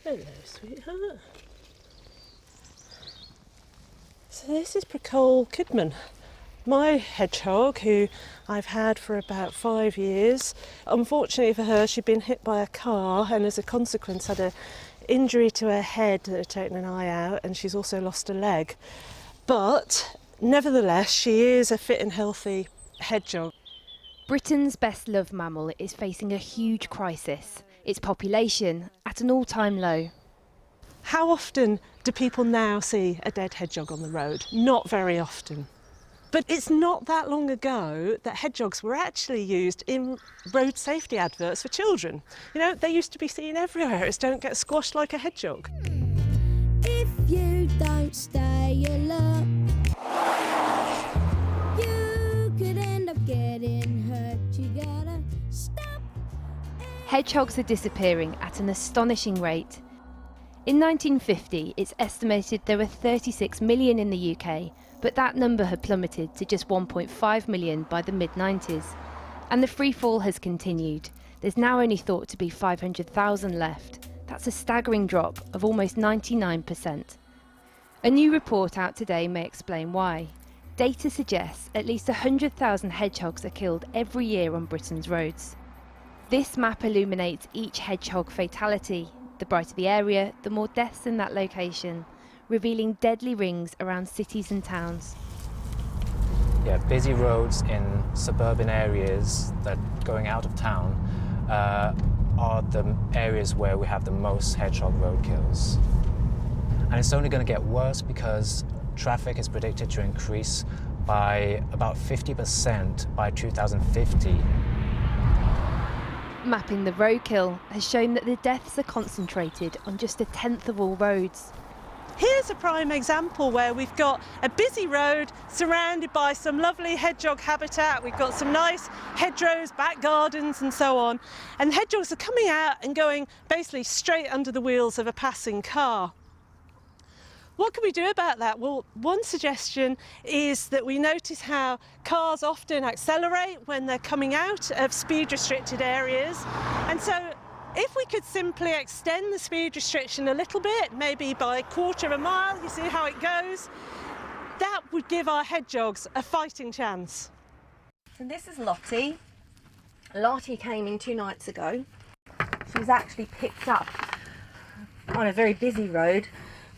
Hello, sweetheart. So this is Procol Kidman, my hedgehog, who I've had for about 5 years. Unfortunately for her, she'd been hit by a car and as a consequence had an injury to her head that had taken an eye out, and she's also lost a leg. But nevertheless, she is a fit and healthy hedgehog. Britain's best-loved mammal is facing a huge crisis. Its population at an all-time low. How often do people now see a dead hedgehog on the road? Not very often. But it's not that long ago that hedgehogs were actually used in road safety adverts for children. You know, they used to be seen everywhere as "don't get squashed like a hedgehog." If you don't stay alert, you could end up getting hurt. You gotta stop. Hedgehogs are disappearing at an astonishing rate. In 1950, it's estimated there were 36 million in the UK, but that number had plummeted to just 1.5 million by the mid-90s. And the free fall has continued. There's now only thought to be 500,000 left. That's a staggering drop of almost 99%. A new report out today may explain why. Data suggests at least 100,000 hedgehogs are killed every year on Britain's roads. This map illuminates each hedgehog fatality. The brighter the area, the more deaths in that location, revealing deadly rings around cities and towns. Yeah, busy roads in suburban areas that going out of town are the areas where we have the most hedgehog road kills. And it's only going to get worse because traffic is predicted to increase by about 50% by 2050. Mapping the roadkill has shown that the deaths are concentrated on just 1/10 of all roads. Here's a prime example where we've got a busy road surrounded by some lovely hedgehog habitat. We've got some nice hedgerows, back gardens and so on. And hedgehogs are coming out and going basically straight under the wheels of a passing car. What can we do about that? Well, one suggestion is that we notice how cars often accelerate when they're coming out of speed-restricted areas. And so if we could simply extend the speed restriction a little bit, maybe by 1/4 of a mile, you see how it goes, that would give our hedgehogs a fighting chance. And this is Lottie. Lottie came in 2 nights ago. She was actually picked up on a very busy road,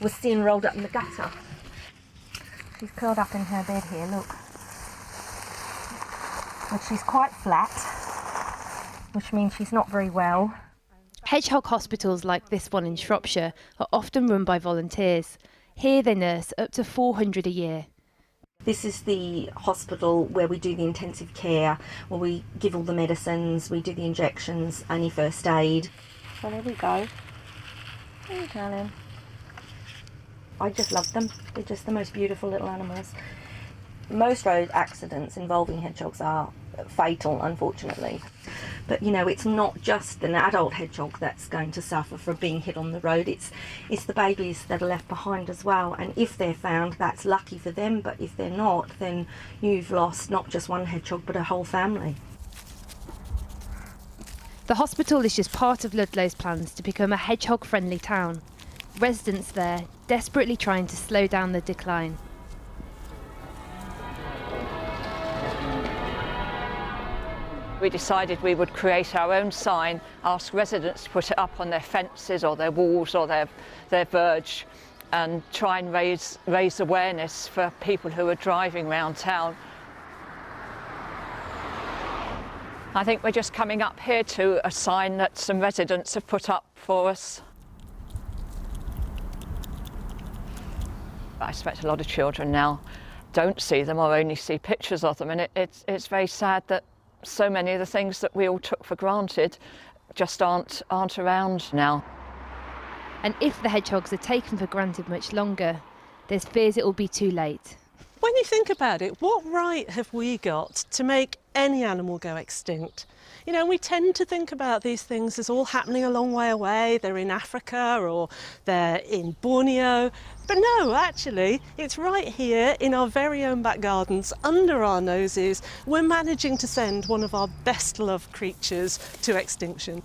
was seen rolled up in the gutter. She's curled up in her bed here, look. But she's quite flat, which means she's not very well. Hedgehog hospitals like this one in Shropshire are often run by volunteers. Here they nurse up to 400 a year. This is the hospital where we do the intensive care, where we give all the medicines, we do the injections, any first aid. So there we go. There you go, darling. I just love them. They're just the most beautiful little animals. Most road accidents involving hedgehogs are fatal, unfortunately. But you know, it's not just an adult hedgehog that's going to suffer from being hit on the road. It's the babies that are left behind as well. And if they're found, that's lucky for them. But if they're not, then you've lost not just one hedgehog, but a whole family. The hospital is just part of Ludlow's plans to become a hedgehog-friendly town. Residents there desperately trying to slow down the decline. We decided we would create our own sign, ask residents to put it up on their fences or their walls or their verge, and try and raise awareness for people who are driving around town. I think we're just coming up here to a sign that some residents have put up for us. I expect a lot of children now don't see them or only see pictures of them, and it's very sad that so many of the things that we all took for granted just aren't around now. And if the hedgehogs are taken for granted much longer, there's fears it will be too late. When you think about it, what right have we got to make any animal go extinct? You know, we tend to think about these things as all happening a long way away. They're in Africa or they're in Borneo. But no, actually, it's right here in our very own back gardens, under our noses. We're managing to send one of our best loved creatures to extinction.